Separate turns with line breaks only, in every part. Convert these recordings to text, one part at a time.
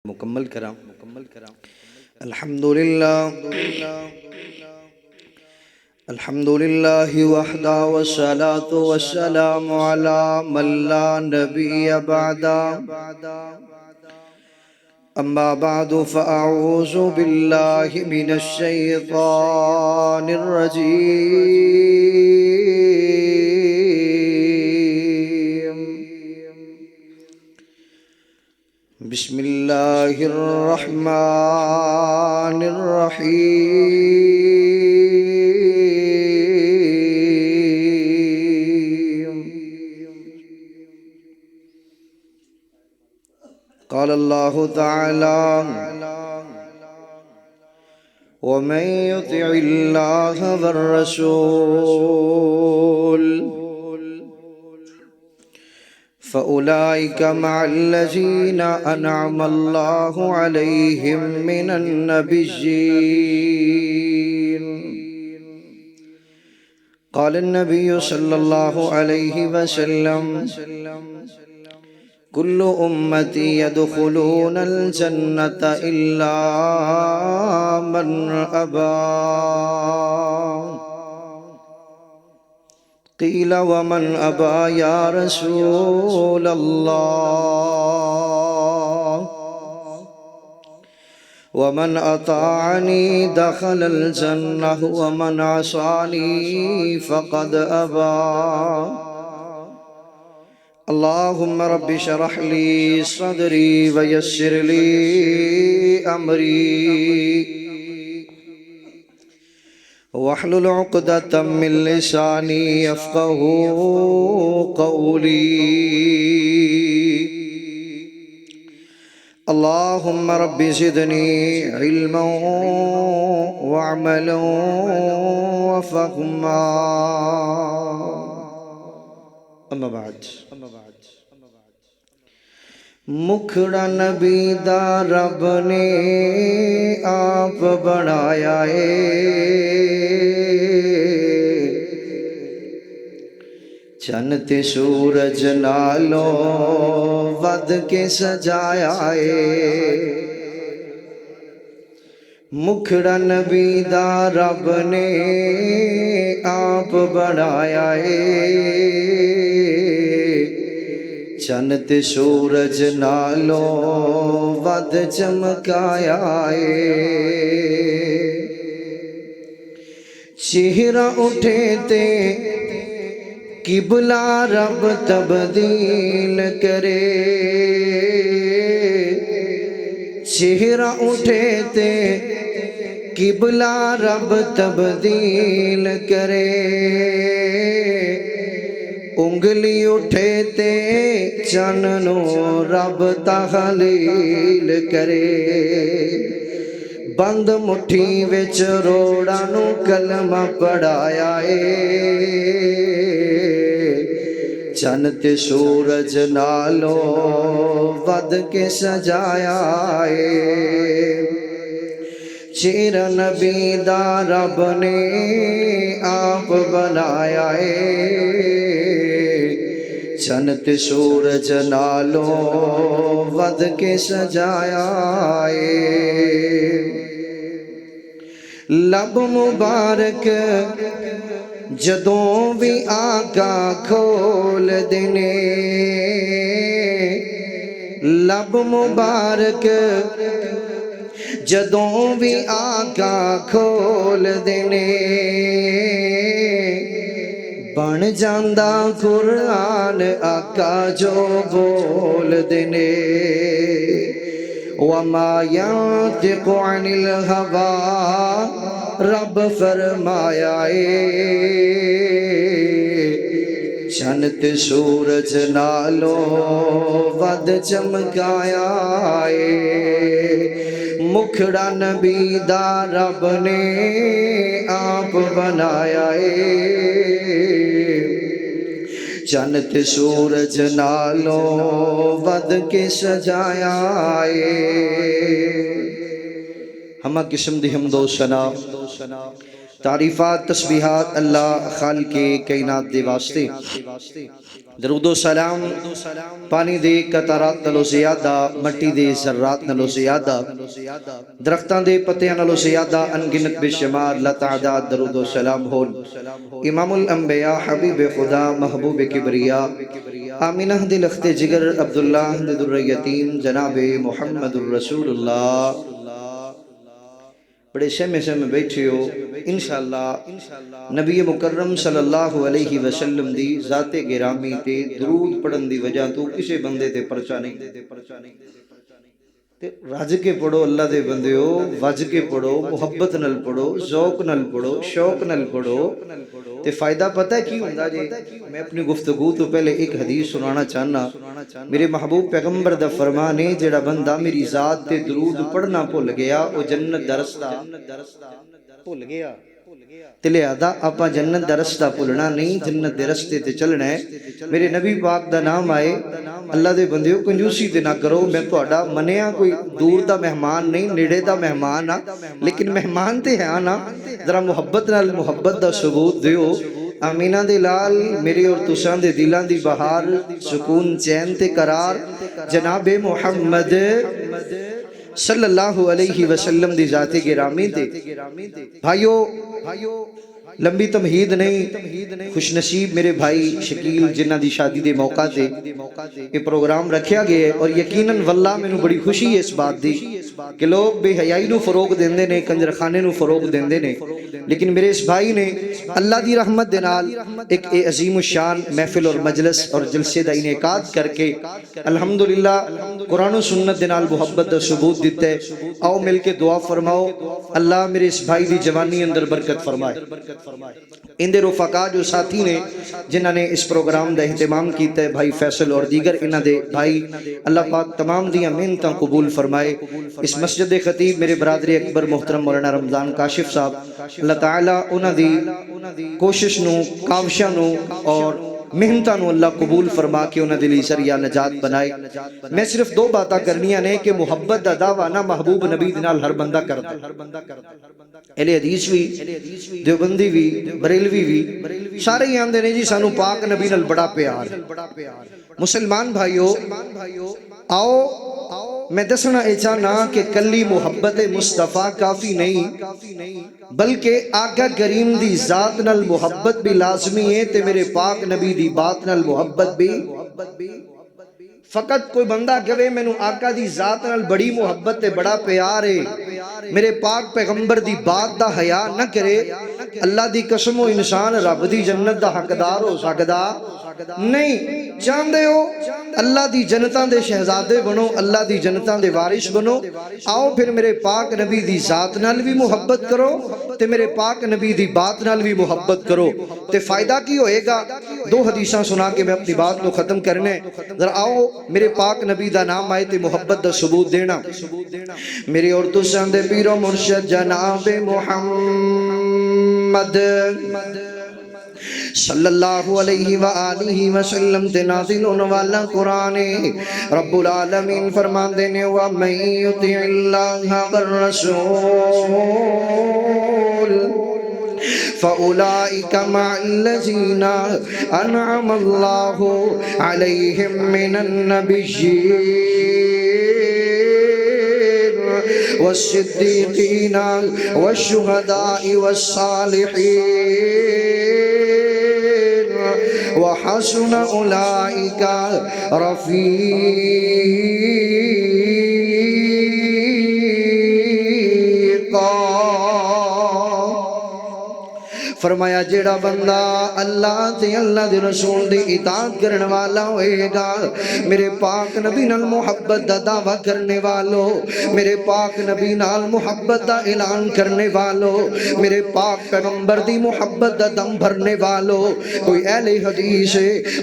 मुकम्मल करा। अल्हम्दुलिल्लाह अल्हम्दुलिल्लाहि वहदा वस्सलातु वस्सलामु अला मन ला नबिय्य बअदा। अम्मा बअदु फअऊज़ु बिल्लाहि मिनश शैतानिर रजीम। बिस्मिल्लाहिर रहमानिर रहीम। क़ाल अल्लाहु तआला वमन युतिइल्लाह वर्रसूल फ़उलाइका मअल्लज़ीना अनअमल्लाहु अलैहिम मिनन नबिय्यीन। क़ाल अन्नबिय्यु सल्लल्लाहु अलैहि वसल्लम कुल्लु उम्मती यदखुलूनल जन्नता इल्ला मन अबा। क़ील वमन अबा या रसूलल्लाह। वमन अताअनी दखलल जन्नह वमन असानी फ़क़द अबा। अल्लाहुम्मा रब्बि शरह ली सदरी वयस्सिर ली अमरी वहलुल उक़दतम मिन लिसानी यफ़क़हू क़ौली। अल्लाहुम्मा रब्बि ज़िदनी इल्मन व अमलन व फ़हमा। अम्मा बाद। मुखड़ा नबी दा रब ने आप बनाया है। चन्न ते सूरज नालों वध के सजाया है। मुखड़ा नबी दा रब ने आप बनाया है। चन्न ते सूरज नालों वध चमकाया है। चेहरा उठे ते किबला रब तब्दील करे। चेहरा उठे ते किबला रब तब्दील करे। उंगली उठे ते चन्नो रब तहलील करे। बंद मुट्ठी विच रोड़ा नू कलमा पढ़ाया है। चन्न ते सूरज नालों वध के सजाया है। चेहरा नबी दा रब ने आप बनाया है। चन्न ते सूरज नालों वध के सजाया है। लब मुबारक जदों भी आका खोल देने। लब मुबारक जदों भी आका खोल देने। बन जांदा कुरान आका जो बोल देने। वमा यंतिक़ु अनिल हवा रब फरमाया है। चन्न ते सूरज नालों वध चमकाया है। मुखड़ा नबी दा रब ने आप बनाया है। चन्न ते सूरज नालों वध के सजाया है। हमा किस्म दी हमदो सना तारीफात तस्बीहात अल्लाह खालिक़े कायनात दे वास्ते दरूदो सलाम पानी दे कतारात नालों ज़्यादा, मट्टी दे ज़र्रात नालों ज़्यादा, दरख्तां दे पत्तियां नालों ज़्यादा, अनगिनत बेशुमार लातादाद दरूदो सलाम होन इमामुल अंबिया हबीब खुदा महबूब किबरिया आमिना दिल अख्ते जिगर अब्दुल्लाह दुर्र यतीम जनाबे मुहम्मदुर रसूलुल्लाह। बड़े सहमे सहमे बैठे हो इंशाअल्लाह नबी मुकर्रम सल्लल्लाहु अलैहि वसल्लम दी ज़ाते गिरामी ते दरूद पढ़न दी वजह तो किसी बंदे ते परचा नहीं ते रज के पढ़ो अल्लाह दे बंदे हो, वज के पढ़ो, मुहब्बत नल पढ़ो, ज़ौक नल पढ़ो, शौक नल पढ़ो ते फायदा पता है की हुंदा जे। मैं अपनी गुफ्तगू तो पहले एक हदीस सुनाना चाहना। मेरे महबूब पैगंबर दा फरमान है, जेड़ा बंदा मेरी ज़ात ते दरूद पढ़ना भुल गया वो जन्नत दा रस्ता भुल गया। ते लिहाजा आपां जन्नत दा रस्ता भुलना नहीं, जन्नत दे रस्ते ते चलना है। मेरे नबी पाक दा नाम आए, अल्लाह दे बंदिओ कंजूसी ते ना करो। मैं तुहाडा मनिया कोई दूर दा मेहमान नहीं, नेड़े दा मेहमान आ, लेकिन मेहमान ते है ना, जरा मुहब्बत नाल मुहब्बत दा सबूत दिओ। आमीना दे लाल मेरे और तुसां दे दिलां दी बहार, सुकून चैन ते करार जनाबे मुहम्मद सल्लल्लाहु अलैहि वसल्लम दी ज़ाते गिरामी ते भाइयों लंबी तमहीद नहीं, खुशनसीब मेरे भाई शकील जिन्हां दी शादी दे मौका ते ये प्रोग्राम रखा गया है। और यकीनन वल्लाह मैनू बड़ी खुशी है इस बात दी कि लोग बेहयाई नू फरोग देंदे ने, कंजरखाने नू फरोग देंदे ने, लेकिन मेरे इस भाई ने अल्लाह दी रहमत दे नाल एक अजीम शान महफिल और मजलिस और जलसे दा इनेकाद करके अल्हम्दुलिल्लाह कुरान और सुन्नत दे नाल मुहब्बत दा सबूत दिता है। आओ मिल के दुआ फरमाओ, अल्लाह मेरे इस भाई दी जवानी अंदर बरकत फरमाए। इंदे रुफका जो साथी ने जिन्होंने इस प्रोग्राम का एहतमाम किया है, भाई फैसल और दीगर इन्हां दे भाई, अल्लाह पाक तमाम दियां मेहनतां कबूल फरमाए। इस मस्जिद दे खतीब मेरे बरादरी अकबर मोहतरम मौलाना रमजान काशिफ साहब, अल्लाह ताला उन्हां दी कोशिश नूं, काविशां नूं और मेहनतां नूं अल्लाह कबूल फरमा के उन्हां दे लई सरिया नजात बनाए। मैं सिर्फ दो बातां करनियां ने कि मुहब्बत दा दावा ना महबूब नबी दे नाल हर बंदा करदा, अहले हदीस भी, देवबंदी भी, बरेलवी भी, सारे ही आंदे ने जी सानू पाक नबी नाल बड़ा प्यार। मुसलमान भाइयों आओ मैं दसना यह चाहना कि कली मुहब्बत मुस्तफा काफी नहीं, बल्कि आका करीम दी जात नाल मुहब्बत भी लाजमी है ते मेरे पाक नबी दी बात नाल मुहब्बत भी। फकत कोई बंदा कहे मैनू आका दी जात नाल बड़ी मुहब्बत है, बड़ा प्यार है, मेरे पाक पैगंबर दी बात दा हया न करे, अल्लाह दी कसम हो इंसान रब दी जन्नत दा हकदार हो सकदा नहीं। चाहते हो अल्लाह दी जनता दे शहजादे बनो, अल्लाह दी जनता दे वारिश बनो, आओ फिर मेरे पाक नबी दी जात नाल भी मुहब्बत करो ते मेरे पाक नबी दी बात नाल भी मुहब्बत करो ते फायदा की होएगा। दो हदीसां सुना के मैं अपनी बात को खत्म करने, जरा आओ मेरे पाक नबी दा नाम आए ते मुहब्बत दा सबूत देना। मेरे और तुसां दे पीरो मुर्शिद जनाबे मुहम्मद सल्लल्लाहु अलैहि व आलिहि वसल्लम ते नाज़िल होने वाला कुरान है। रब्बुल आलमीन फरमाते ने व मन युतिइल्लाह वर रसूल फउलाइका मअल्लज़ीना अनअमल्लाहु अलैहिम मिनन नबिय्यीन वस्सिद्दीक़ीन वश्शुहदाኢ वस्सालिहीन व हसुन उलाइका रफ़ीक़ा। फरमाया जेड़ा बंदा अल्लाह ते अल्लाह दे रसूल दी इताअत करने वाला होएगा, मेरे पाक नबी नाल मुहब्बत दा दावा करने वालों, मेरे पाक नबी नाल मुहब्बत दा ऐलान करने वालों, मेरे पाक पैगंबर दी मुहब्बत दा दम भरने वालों। कोई अहले हदीस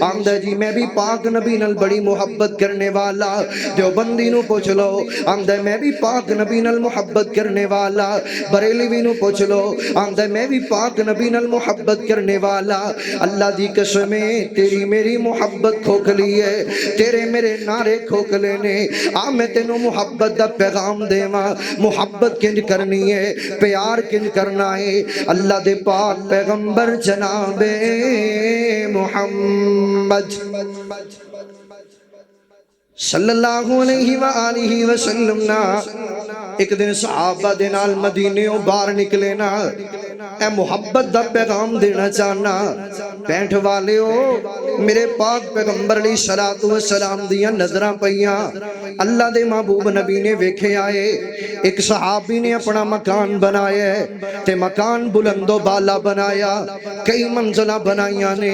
आंदा जी मैं भी पाक नबी नाल बड़ी मुहब्बत करने वाला, देवबंदी नू पूछ लो आंदा मैं भी पाक नबी नाल मुहब्बत करने वाला, बरेलवी नू पूछ लो आंदा मैं भी पाक नबी नाल मुहब्बत करने वाला अल्लाह दी कसम है तेरी मेरी मुहब्बत खोखली है तेरे मेरे नारे खोखले ने आ मैं तेनू मुहब्बत दा पैगाम देवा मुहब्बत किंज करनी है प्यार किंज करना है अल्लाह दे पाक पैगंबर जनाबे मुहम्मद सल्लल्लाहु अलैहि व आलिहि वसल्लम ना एक दिन सहाबा दे नाल मदीने बाहर निकले ना ए मुहब्बत दा पैगाम देना चाहना पैंठ वाले हो मेरे पाक पैगंबर अली सलातु व सलाम दियां नजरां पईयां अल्लाह दे महबूब नबी ने वेखे आए एक सहाबी ने अपना मकान बनाया ते मकान बुलंदो बाला बनाया कई मंजिला बनाइया ने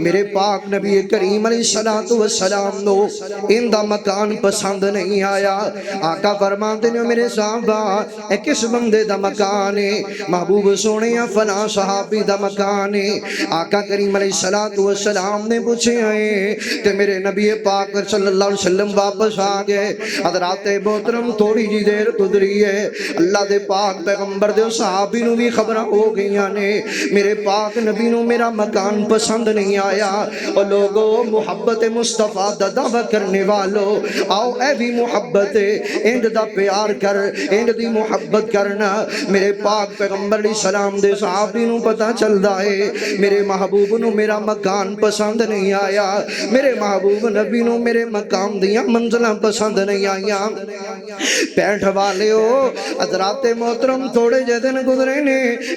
मेरे पाक नबी करीम अली सलातु व सलाम नो इंदा मकान पसंद नहीं आया आका फरमाते ने मेरे साहबा ए किस बंदे दा मकान है महबूब सोने फला सहाबी दा मकान है आका करीम अलैहिस्सलातु वस्सलाम ने पूछे ते मेरे नबी पाक सल्लल्लाहु अलैहि वसल्लम वापस आ गए हज़रात मोहतरम थोड़ी जी देर गुजरी है अल्लाह दे पाक पैगंबर दे सहाबी नु भी खबर हो गईयां ने मेरे पाक नबी नु मेरा मकान पसंद नहीं आया और लोगों मुहब्बत मुस्तफा दा दावा करने वालों आओ ए भी मुहब्बत इंद दा प्यार कर इंद दी मुहब्बत करना मेरे पाक पैगंबर दी सलाम दे सहाबी नु पता चलदा है मेरे महबूब नु मेरा मकान पसंद नहीं आया मेरे महबूब नबी नु मेरे मकाम दियां मंजिलां पसंद नहीं आईयां पैंठ वाले हो हज़रात मोहतरम थोड़े जे दिन गुजरे ने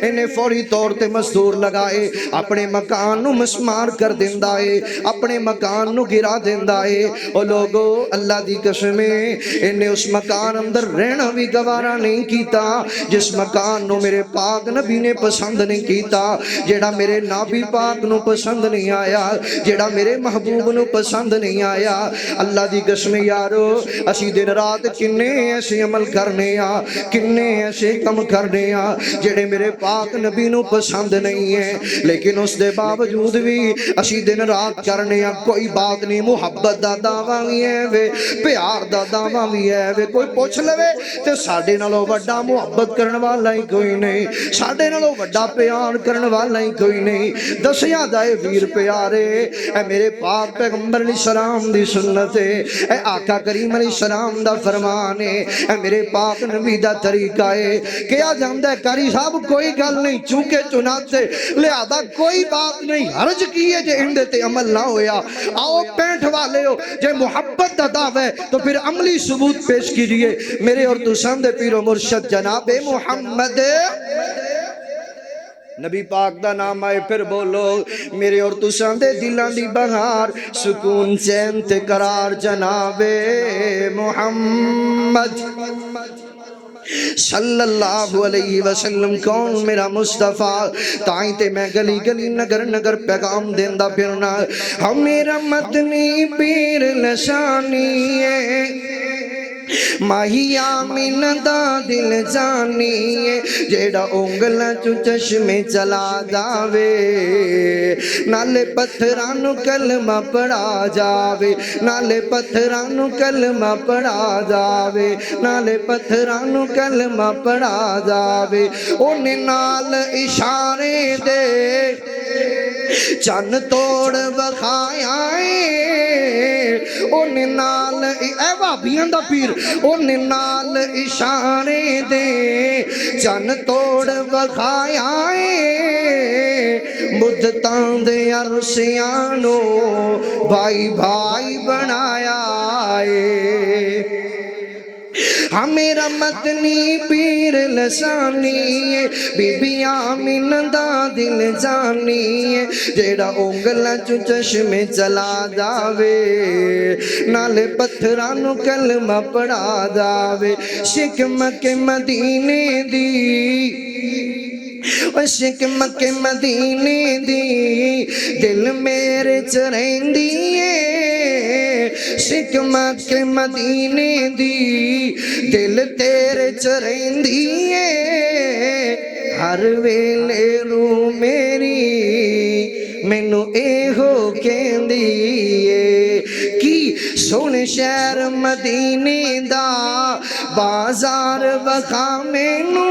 इन्हें फौरी तौर ते मजदूर लगाए अपने मकान नु मिसमार कर दिंदा है अपने मकान नु गिरा दिंदा है ओ लोगो अल्लाह दी कसम इन्हें उस मकान अंदर रहना भी गवारा नहीं कीता जिस मकान नु मेरे पाक नबी ने पसंद नहीं कीता जेड़ा मेरे नाबी पाक नु पसंद नहीं आया जेड़ा मेरे महबूब नु पसंद नहीं आया अल्लाह दी कसम यारो असी दिन रात किन्ने ऐसे अमल करने आ किन्ने ऐसे कम करने आ जेड़े मेरे पाक नबी नु पसंद नहीं है लेकिन उस दे बावजूद भी असी दिन रात करने आ कोई बात नहीं मुहब्बत दा दावा भी है वे प्यार दा दावा भी है वे कोई पूछ लवे ते साडे नालों वड्डा मुहब्बत करन वाला ही कोई नहीं साडे नालों वड्डा प्यार करन वाला ही कोई नहीं दसिया जाए वीर प्यारे ए मेरे पाक पैगंबर अलैहि सलाम दी सुन्नत है ए आका करीम अलैहि सलाम दा फरमान है ए मेरे पाक नबी दा तरीका है किया जांदा है कारी साहब कोई गल नहीं चूके चुनाते लिहाजा कोई बात नहीं हर्ज की है जे इंदे ते अमल ना होया आओ पैंठ वाले हो जे मुहब्बत दा दावा है तो फिर अमली सबूत पेश कीजिए मेरे और तुसां दे पीरो मुर्शद जनाबे मुहम्मद नबी पाक दा नाम आए फिर बोलो मेरे और तुसां दे दिलां दी बहार सुकून चैन ते करार जनाबे मुहम्मद सल्लल्लाहु अलैहि वसल्लम कौन मेरा मुस्तफा ताई ते मैं गली गली नगर नगर पैगाम देंदा फिरना हम मेरा मतनी पीर लसानी है माहिया मिनदा दिल जानी जेड़ा उंगलां चू चश्मे चला जावे नाले पत्थरां नू कलमा पढ़ा जावे नाले पत्थरां नू कलमा पढ़ा जावे नाले पत्थरां नू कलमा पढ़ा जावे ओने नाल इशारे दे चन तोड़ वखाया ओने नाल ए भाबियां दा पीर ओने नाल इशारे दे चन तोड़ वखाया मुद्दतां दे अरसियां नो भाई भाई बनाया हाँ मेरा मतनी पीर लसानी बीबिया मिनदा दिल जानी जेड़ा उंगलां चू चश्मे चला जावे नाले पत्थरां नू कलमा पढ़ा जावे शिक मके मदीने दी शिक मके मदीने दी दिल मेरे च रहिंदी शिक मके मदीने दी दिल तेरे च रहिंदी हर वेले रू मेरी मैनू एहो कहंदी की सोने शहर मदीने दा बाजार वखा मैनू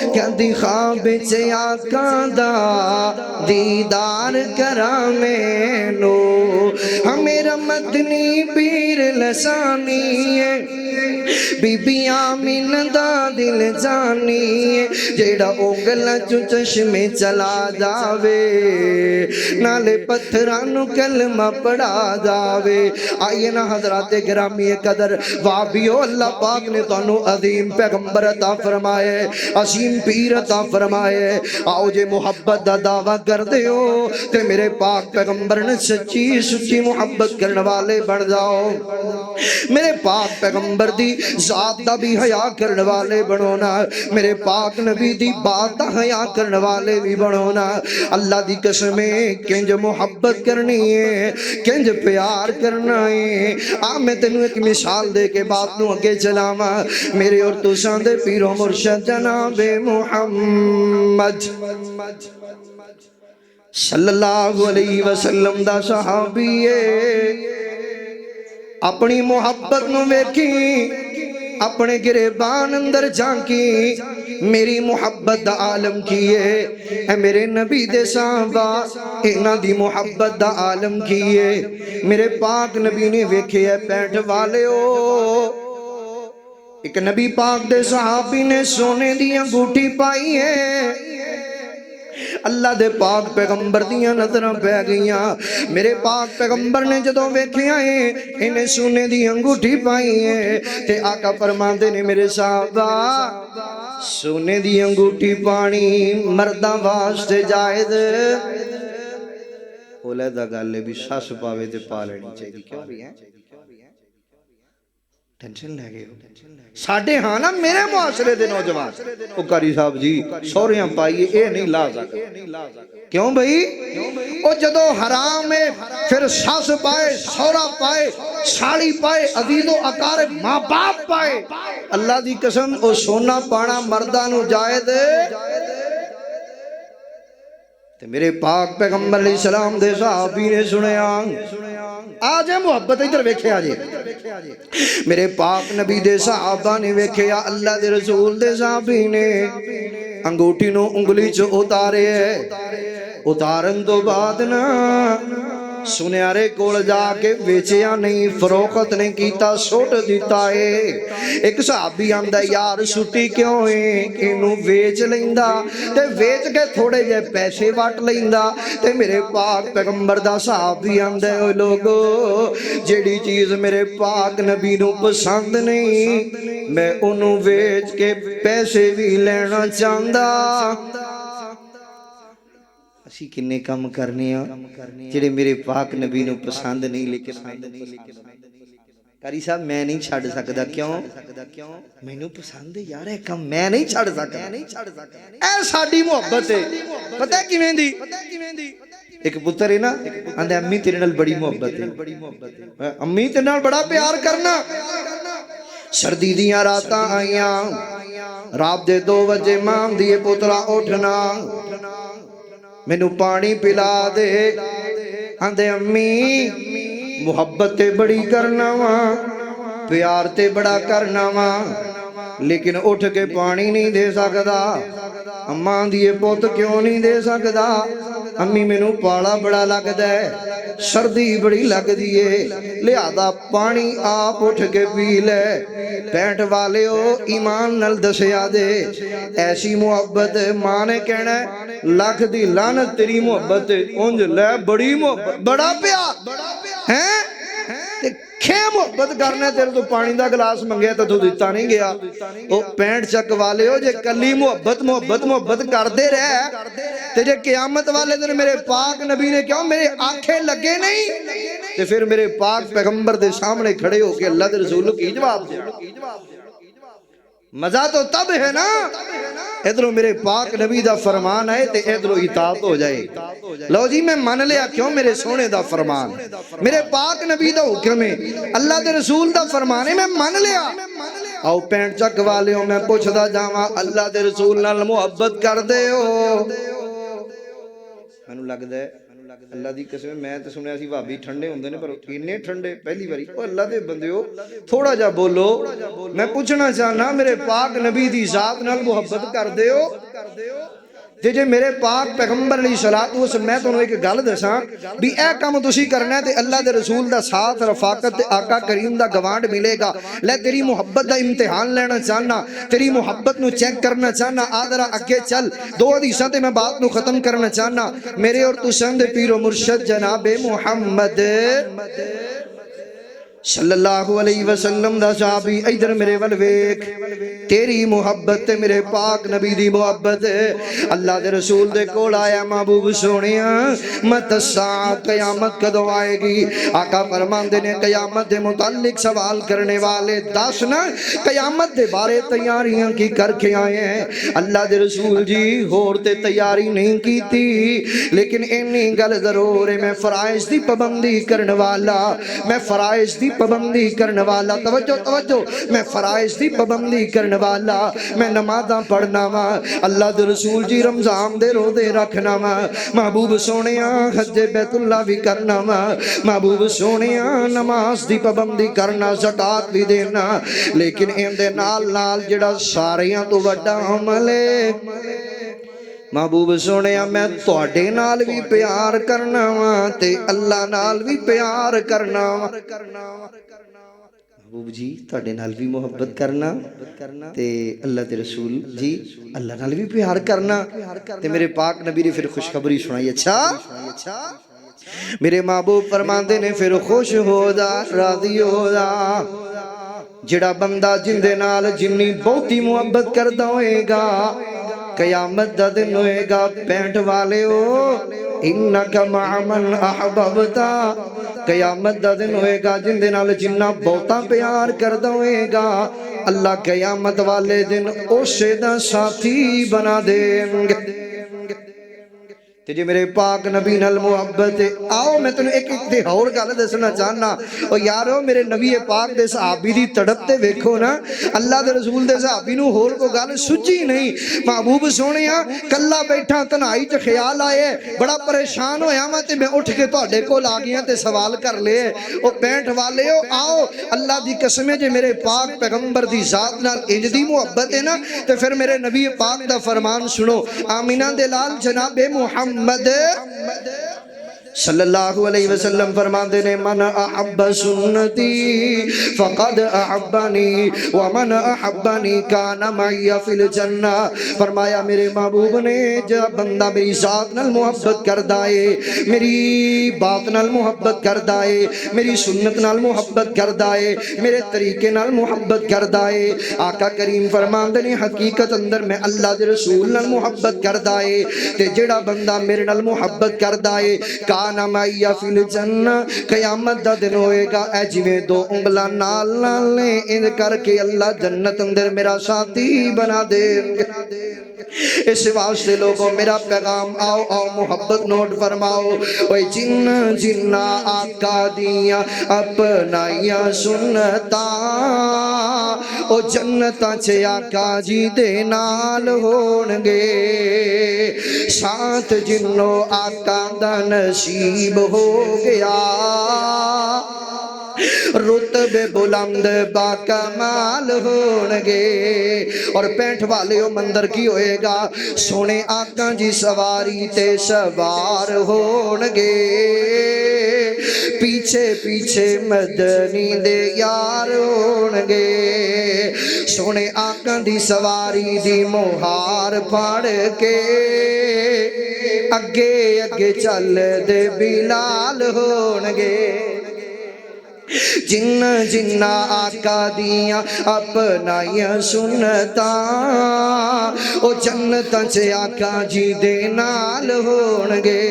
कहती ख्वाब च आका दा दीदार करा मैनू मेरा मदनी पीर लसानी है बीबियां मिन दा दिल जानी जेड़ा उंगलां चों चश्मे चला जावे नाले पत्थरां नूं कलमा पढ़ा जावे। आइए ना हज़रात गिरामी कदर वाबियो अल्लाह पाक ने तुहानू अजीम पैगंबर अता फरमाए असीम पीर अता फरमाए। आओ जे मुहब्बत दा दावा करदे हो ते मेरे पाक पैगंबर ने सच्ची सुच्ची मुहब्बत करने वाले बन जाओ। मेरे पाक पैगंबर दी जात दा भी हया करने वाले बनो ना। मेरे पाक नबी दी बात दा हया करने वाले भी बनो ना। अल्लाह दी कसम किंज मुहब्बत करनी है किंज प्यार करना है। आ मैं तेनू एक मिसाल दे के बात नू अगे चलावा। मेरे और तुसां दे पीरो मुर्शद जनाबे मुहम्मद सल्लल्लाहु अलैहि वसल्लम दा सहाबी है। अपनी मुहब्बत नू वेखी अपने गिरेबान अंदर झांकी मेरी मुहब्बत दा आलम की है। मेरे नबी दे साहबा इन्हां दी मुहब्बत दा आलम की है। मेरे पाक नबी ने वेखे है पैठ वाले एक नबी पाक दे सहाबी ने सोने दी अंगूठी पाई है। अल्लाह दे पाक पैगंबर दियां नजरां पै गईयां। मेरे पाक पैगंबर ने जदों वेखिया है इन्हें सोने दी अंगूठी पाई है ते आका फरमांदे ने मेरे साहबा सोने दी अंगूठी पानी मर्दां वास्ते जायज ओले दा गल है भी सस पावे ते पा लेनी चाहिए। क्यों भी है टेंशन ले गए साडे हाँ ना मेरे मुआशरे दे नौजवान ओ कारी साहब जी सोहरियां पाइए ये नहीं ला सकते। क्यों भाई ओ जदों हराम है फिर सस पाए सोहरा पाए साड़ी पाए अजीजो अकारब मां बाप पाए अल्लाह दी कसम ओ सोना पाना मर्दां नू जायज ते मेरे पाक पैगंबर अलैहि सलाम दे सहाबी ने सुनिया आज मुहब्बत इधर वेखे आजे। मेरे पाक नबी दे सहाबा ने वेखे अल्लाह दे रसूल दे सहाबी ने अंगूठी नू उंगली च उतारे उतारन तो बाद ना सुनियारे कोल जाके बेचिया नहीं फरोखत नहीं कीता सुट दिता है। एक सहाबी आंदा यार सुटी क्यों है इनू बेच लेंदा ते बेच के थोड़े जे पैसे वट लेंदा ते मेरे पाक पैगंबर दा सहाबी आंदा ओ लोगो जेड़ी चीज मेरे पाक नबी नू पसंद नहीं मैं ओनू बेच के पैसे भी लेना चाहंदा। असी किन्ने काम करने जेड़े मेरे पाक नबी नू पसंद नहीं लेकिन कारी साहब मैं नहीं छड़ सकदा। क्यों मैनू पसंद है यार ये काम मैं नहीं छड़ सकदा। ऐ साडी मुहब्बत है पता किवें दी एक पुत्र है ना आंदे अम्मी तेरे नाल बड़ी मुहब्बत है अम्मी तेरे नाल बड़ा प्यार करना। सर्दी दियां रातां आईयां रात दे 2 बजे मां दी पुत्रा उठना मैनू पानी पिला दे आंदे अम्मी मुहब्बत ते बड़ी करना वा प्यार ते बड़ा करना वा लेकिन उठ के पानी नहीं दे सकदा। अम्मा दी पुत क्यों नहीं दे सकदा अम्मी मैनू पाला बड़ा लगदा है सर्दी बड़ी लगदी है लिहाजा पानी आप उठ के पी ले। पैंठ वाले ईमान नल दसिया दे ऐसी मुहब्बत मां ने कहना लख दी लानत तेरी मुहब्बत उंज ले बड़ी मुहब्बत बड़ा प्यार है खे मुहब्बत करना तेरे तो पानी का गिलास मंगया तो तू दिता नहीं गया। वो पैंठ चक वाले हो जे कली मुहब्बत मुहब्बत मुहब्बत करते रह ते जे क़यामत वाले दिन मेरे पाक नबी ने क्यों मेरे आंखें लगे नहीं ते फिर मेरे पाक पैगंबर दे सामने खड़े होके अल्लाह दे रसूल की जवाब देना। मजा तो तब है ना इधरों मेरे पाक नबी दा फरमान है ते इधरों इताअत हो जाए। लो जी मैं मान लिया क्यों मेरे सोने दा फरमान मेरे पाक नबी दा हुक्म है अल्लाह दे रसूल दा फरमान है मैं मान लिया। आओ पैंट चक वाले हो मैं पूछदा जावा अल्लाह दे रसूल नाल मुहब्बत कर दे हो मैनू लगदा है अल्लाह दी कसम मैं तो सुनिया सी भाभी ठंडे होंदे ने पर इन्ने ठंडे पहली बारी ओ अल्लाह दे बंदेओ थोड़ा जा बोलो मैं पूछना चाहना मेरे पाक नबी दी जात नाल मुहब्बत करदे हो जे मेरे पाक पैगंबर अली सलातु वस मैं तुहानू एक गल दसां भी ए काम तुसीं करना है ते अल्लाह दे रसूल दा साथ रफाकत ते आका करीम दा गवांड मिलेगा ले तेरी मुहब्बत दा इम्तिहान लेना चाहना तेरी मुहब्बत नू चेक करना चाहना आदरा अगे चल दो हदीसां ते मैं बात नू खत्म करना चाहना मेरे और तुसां दे पीरो मुर्शद जनाबे मुहम्मद सल्लल्लाहु अलैहि वसल्लम दा साहबी इधर मेरे वल वेख तेरी मुहब्बत ते मेरे पाक नबी दी मुहब्बत अल्लाह दे रसूल दे कोल आया महबूब सोनिया मत सा कयामत कदों आएगी आका फरमांदे ने कयामत दे मुतालिक सवाल करने वाले 10 ना कयामत दे बारे तैयारियां की करके आए हैं अल्लाह दे रसूल जी होर ते तैयारी नहीं कीती लेकिन इन्नी गल जरूर है मैं फराइज दी पाबंदी करने वाला मैं फराइज दी पाबंदी करने वाला तवज्जो तवज्जो मैं फराइज दी पाबंदी करने वाला मैं नमाज़ां पढ़ना वा अल्लाह दे रसूल जी रमजान दे रोज़े रखना वा महबूब सोनिया हज बैतुल्ला भी करना वा महबूब सोनिया नमाज दी पाबंदी करना ज़कात भी देना लेकिन इहदे नाल नाल जिहड़ा सारियां तो वड्डा अमल है महबूब सोने मैं तुहाडे नाल भी प्यार करना वा ते अल्लाह नाल भी प्यार करना वा महबूब जी तुहाडे नाल भी मुहब्बत करना ते अल्लाह ते रसूल जी अल्लाह नाल भी प्यार करना ते मेरे पाक नबी ने फिर खुशखबरी सुनाई अच्छा मेरे महबूब फरमांदे ने फिर खुश हो जा राजी हो जा जिहड़ा बंदा जिंदे नाल जिन्नी बहुती मुहब्बत करदा होएगा कयामत दा दिन होएगा 65 वाले हो इन्नका मअमन अहबबता कयामत दा दिन होएगा जिंदे नाल जिन्ना बहुता प्यार करदा होएगा अल्लाह कयामत वाले दिन उसे दा साथी बना देंगे ते जे मेरे पाक नबी नाल मुहब्बत आओ मैं तेन एक ते होर गल दसना चाहना ओ यारो मेरे नबी पाक दे सहाबी दी तड़प ते वेखो ना अल्लाह दे रसूल दे सहाबी नू होर कोई गल सुझी नहीं महबूब सोनिया कल्ला बैठा तन्हाई च ख्याल आए बड़ा परेशान होया मैं ते मैं उठ के तुहाडे कोल आ गया ते सवाल कर ले ओ 65 वाले हो आओ अल्लाह दी कसम जे मेरे पाक पैगंबर दी जात नाल इंज दी मुहब्बत है ना ते फिर मेरे नबी पाक दा फरमान सुनो आमीना दे लाल जनाबे मुहम्मद सल्लल्लाहु अलैहि वसल्लम फरमाते ने मन अहब्ब सुन्नती फ़क़द अहब्बनी व मन अहब्बनी काना मइया फिल जन्ना फरमाया मेरे महबूब ने जब बंदा मेरी जात नाल मुहब्बत करदा है मेरी बात नाल मुहब्बत करदा है मेरी सुन्नत नाल मुहब्बत करदा है मेरे तरीके नाल मुहब्बत करदा है आका करीम फरमाते ने हकीकत अंदर मैं अल्लाह दे रसूल नाल मुहब्बत करदा है ते जेड़ा बंदा मेरे नाल मुहब्बत करदा है काना मइया फिल जन्ना कयामत दा दिन होएगा ऐ जिवें दो उंगलां नाल नाल ने इंज करके अल्लाह जन्नत अंदर मेरा साथी बना देंगे इस वास्ते लोगों मेरा पैगाम आओ आओ मोहब्बत नोट फरमाओ ओए जिन्ना जिन्ना आका दिया अपनाइया सुनता ओ जन्नतां च आका जी दे नाल होणगे साथ जिन्नो आका दा नसीब हो गया रुतबे बुलंद बाकमाल होणगे और 65 वाले मंदिर की होएगा सोने आका जी सवारी ते सवार होणगे पीछे पीछे मदनी दे यार होणगे सोने आका दी सवारी दी मोहार फाड़ के अगे अगे चल दे बिलाल होणगे जिन्ना जिन्ना आका दिया अपनाइया सुनता ओ जन्नतां च आका जी दे नाल होणगे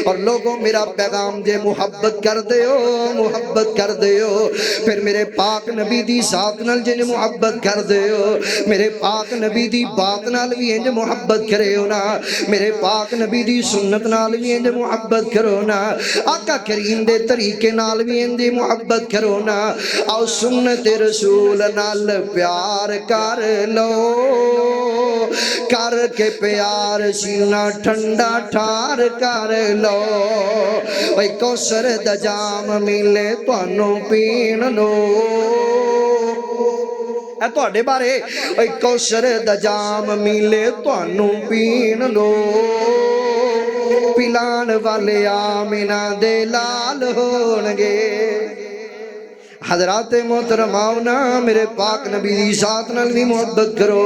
और लोगों मेरा पैगाम जे मुहब्बत कर दियो फिर मेरे पाक नबी दी जात नाल जिन मुहब्बत कर दियो मेरे पाक नबी दी बात नाल भी इंज मुहब्बत करियो ना मेरे पाक नबी दी सुन्नत नाल भी इंज मुहब्बत करो ना आका करीम दे तरीके नाल भी इंज मुहब्बत करो ना आओ सुन्नत रसूल नाल प्यार कर लो करके प्यार सीना ठंडा ठार कर लो। भाई कौसर दा जाम मिले तुहानू पीण लो। तुहाडे बारे कौसर दा जाम मिले तुहानू पीण लो। पिलाण वाले आमिना दे लाल होणगे। हज़रात मोहतरमाओ मेरे पाक नबी दी साथ नाल भी मुहब्बत करो,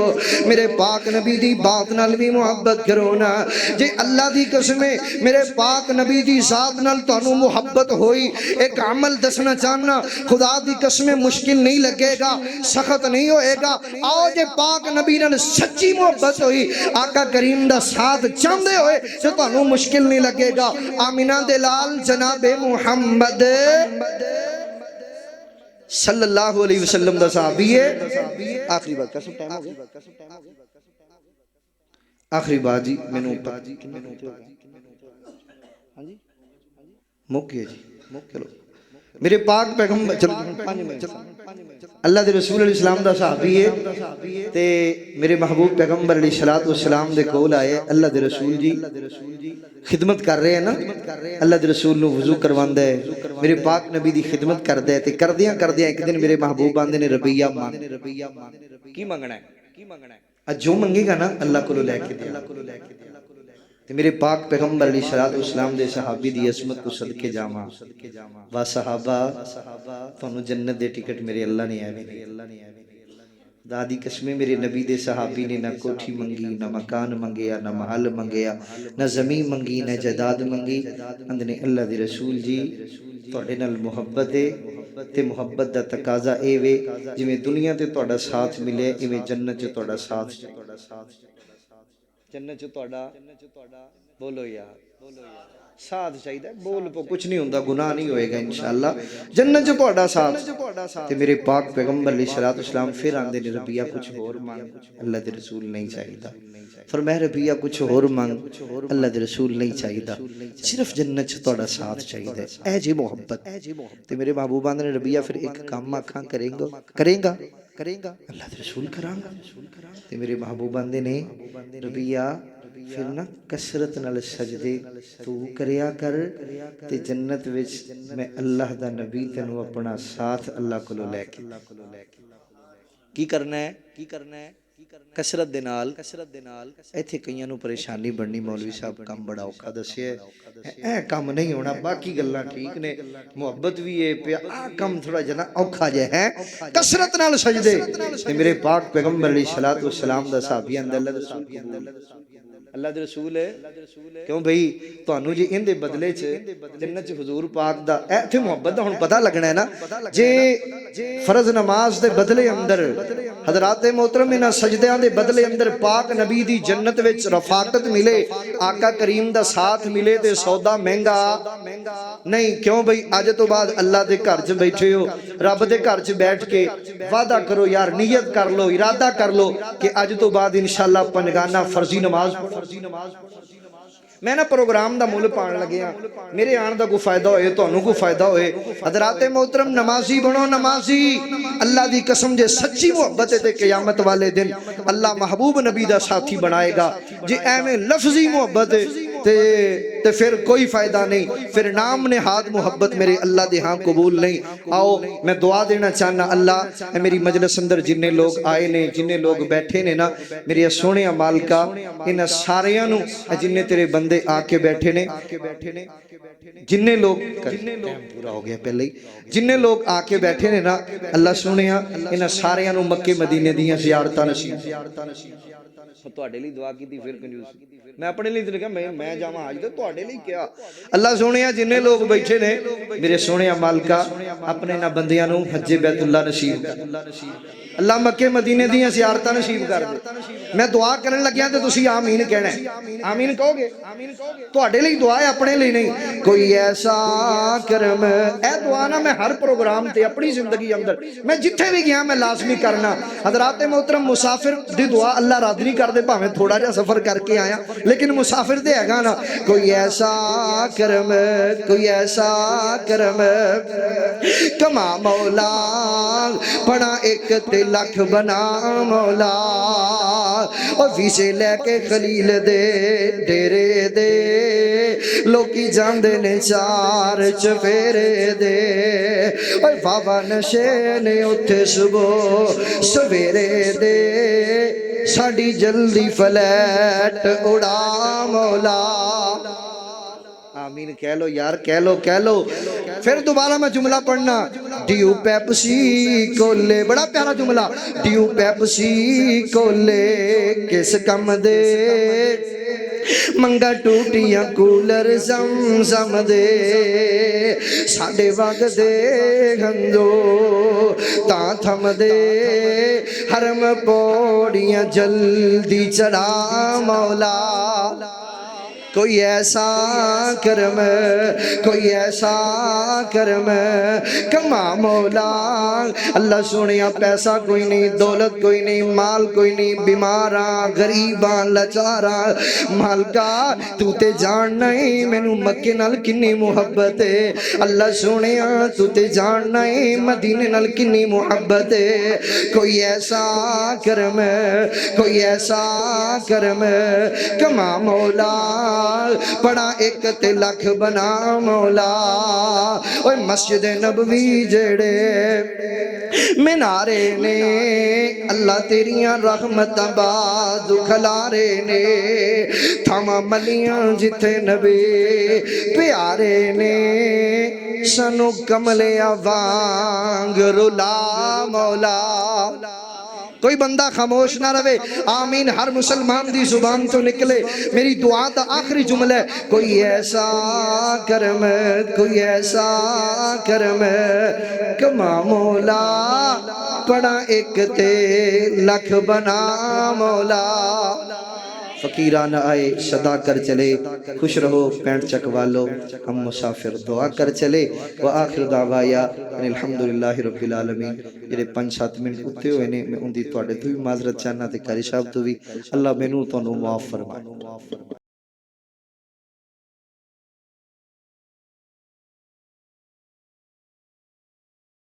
मेरे पाक नबी दी बात नाल भी मुहब्बत करो ना। जे अल्लाह दी कसम मेरे पाक नबी दी साथ नाल तुहानू मुहब्बत होई, एक अमल दसना चाहना, खुदा दी कसम मुश्किल नहीं लगेगा, सख्त नहीं होएगा। आओ जे पाक नबी नाल सच्ची मुहब्बत होई, आका करीम दा साथ चाहते होए तो तुहानू मुश्किल नहीं लगेगा। आमिना दे लाल जनाबे मुहम्मद सल्लल्लाहु अलैहि वसल्लम दा सहाबी है। आखिरी बात का सब टाइम हो गया। आखिरी बात जी मैनू हां जी मुक गया जी। चलो मेरे पाक पैगंबर चलो 5 मिनट अल्लाह दे रसूल अलैहि सलाम दा सहाबी है ते मेरे महबूब पैगंबर अलैहि सलातो सलाम दे कोल आए। अल्लाह दे रसूल जी खिदमत कर रहे हैं ना, अल्लाह दे रसूल नू वजू करवांदा है, मेरे पाक नबी दी खिदमत करदा है। ते करदियां करदियां एक दिन मेरे महबूब आंदे ने रुपया मांग। की मंगना है? अज जो मंगेगा ना अल्लाह कोलों लेके दे। ते मेरे पाक पैगंबर अलैहि सलातो सलाम दे सहाबी दी असमत को सदके जावां। वा सहाबा तुहानू जन्नत दे टिकट मेरे अल्लाह ने एवें दादी कसमें मेरे नबी दे सहाबी ने ना कोठी मंगी, ना मकान मंगया, ना महल मंगया, ना जमीन मंगी, ना जायदाद मंगी। अंदने अल्लाह दे रसूल जी तुहाडे नाल मुहब्बत है ते मुहब्बत दा तकाजा ए वे जिवें दुनिया ते तुहाडा साथ मिले इवें जन्नत च तुहाडा साथ। जन्नत च तुहाडा बोलो यार साथ चाहिए। बोल पो कुछ नहीं होंदा, गुनाह नहीं होएगा इंशाअल्लाह। जन्नत च तुहाडा साथ। ते मेरे पाक पैगंबर अलैहि सलातो सलाम फिर आंदे ने रबिया कुछ होर मांग। अल्लाह दे रसूल नहीं चाहिदा। फरमाया रबिया कुछ होर मांग। अल्लाह दे रसूल नहीं चाहिदा, सिर्फ जन्नत च तुहाडा साथ चाहिए। ऐ जी मोहब्बत। ते मेरे महबूब आंदे ने रबिया फिर एक काम आखां करेंगा करेंगा करेंगा अल्लाह दे रसूल करांगा। ते मेरे महबूब आंदे ने रबिया फिर ना कसरत नाल सजदे तू करया कर ते जन्नत विच मैं अल्लाह दा नबी तेनू अपना साथ अल्लाह कोलों लेके की करना है कसरत दे नाल। इत्थे कईयां नू परेशानी बननी मौलवी साहब काम बड़ा औखा दस्सिया ऐ काम नहीं होना, बाकी गल्लां ठीक ने, मुहब्बत भी है पिया आ काम थोड़ा जना औखा जे है। कसरत नाल सजदे ते मेरे पाक पैगंबर अलैहि सलातो सलाम दा सहाबी अंदर अल्लाह दे रसूल है। क्यों भाई तुहानू जे इहदे बदले च जन्नत च हुजूर पाक दा इत्थे मुहब्बत दा हुण पता लगना है ना। जे फर्ज नमाज दे बदले अंदर हजरात मोहतरम इन्हां सजदियां दे बदले अंदर पाक नबी दी जन्नत विच रफाकत मिले, आका करीम दा साथ मिले ते सौदा महंगा नहीं। क्यों भाई अज तो बाद अल्लाह दे घर च बैठे हो, रब दे घर च बैठ के वादा करो यार, नियत कर लो, इरादा कर लो कि अज तो बाद इंशाअल्लाह पंजगाना फर्जी नमाज मैं ना प्रोग्राम दा मुल पाण लग्या, मेरे आने दा कोई फायदा होए, तुहानू कोई फायदा होए। हजरात मोहतरम नमाजी बनो, नमाजी। अल्लाह दी कसम जे सच्ची मुहब्बत है ते क़यामत वाले दिन अल्लाह महबूब नबी दा साथी बनाएगा। जे एवें लफ्जी मुहब्बत है ते फिर कोई फायदा नहीं, फिर नाम ने हाथ मुहब्बत मेरे अल्लाह दे हां कबूल नहीं। आओ मैं दुआ देना चाहना, अल्लाह मेरी मजलिस अंदर जिन्ने लोग आए ने, जिन्ने लोग बैठे ने ना, मेरे सोहने मालिका इन्हां सारियां नू जिन्ने तेरे बंदे आके बैठे ने, जिन्ने लोग पूरा हो गया पहले ही, जिन्ने लोग आके बैठे ने ना, अल्लाह सोहणिया इन्हां सारियां नू मक्के मदीने दियां ज़ियारतां नसीब। तुहाडे लई दुआ कीती फिर कंजूस मैं अपने लिए तो क्या मैं जावां आज तो तुहाडे लई क्या। अल्लाह सोहणिया जिन्ने लोग बैठे ने मेरे सोहणिया मालिका अपने ना बंदियां नू हज्जे बैतुल्ला नसीब कर। अल्लाह मक्के मदीने दियां ज़ियारतां नसीब कर दे। मैं दुआ करन लग्या ते तुसीं आमीन कहना है, आमीन कहोगे? तुहाडे लई दुआ है, अपने लिए नहीं। कोई ऐसा करम ए दुआ ना मैं हर प्रोग्राम ते अपनी जिंदगी अंदर मैं जिथे भी गया मैं लाजमी करना। हजरात मोहतरम मुसाफिर दी दुआ अल्लाह रद्द नहीं करदे, भावें थोड़ा जिहा सफर करके आया लेकिन मुसाफिर दे हैगा ना कोई ऐसा करम, कोई ऐसा करम कमा मौला बना एक ते लख बना मौला। और वीजे लैके खलील दे डेरे दे लोकी जांदे ने चार चफेरे दे। और बाबा नशे ने उठे सुबह सवेरे दे साड़ी जल्दी फ्लैट उड़ा मौला। आमीन कह लो यार, कह लो कह लो। फिर दोबारा मैं जुमला पढ़ना, ड्यू पेप्सी कोले, बड़ा प्यारा जुमला। ड्यू पेप्सी कोले किस कम दे मंगा टूटियां कूलर जम दे। साडे वग दे गंदो ता थम दे हरम पौड़ियां जल्दी चढ़ा मौला। कोई ऐसा करम, कोई ऐसा करम कमा मौला। अल्लाह सोने पैसा कोई नहीं, दौलत कोई नहीं, माल कोई नहीं, बीमारा गरीबा लाचारा मालका तू ते जान नहीं मैनू मक्के नाल किन्नी मुहब्बत है। अल्लाह सोने तू ते जान नहीं मदीने नाल किन्नी मुहब्बत है। कोई ऐसा करम, कोई ऐसा करम कमा मौला बड़ा एक ते लख बना मौला। ओए मस्जिद नबवी जेड़े मीनारे ने अल्लाह तेरियां रहमतां बाजू खलारे ने। थमा मलियां जिथे नबी प्यारे ने सनु कमलिया वांग रुला मौला। कोई बंदा खामोश ना रहे। आमीन हर मुसलमान दी जुबान तो निकले। मेरी दुआ का आखिरी जुमला है, कोई ऐसा करम, कोई ऐसा करम कमा मौला बड़ा एक ते लख बना मौला। फकीरा न आए सदा कर चले, खुश रहो पैंट चकवालो हम मुसाफिर दुआ कर चले। व आखिर दावाया अल्हम्दुलिल्लाहि रब्बिल आलमीन। जेडे 5-7 मिनट उत्ते हुए ने मैं उनकी तुहाडे तो भी माजरत चाहना ते कारी साहब तो भी। अल्लाह मैनू तुहानू माफ फरमाए।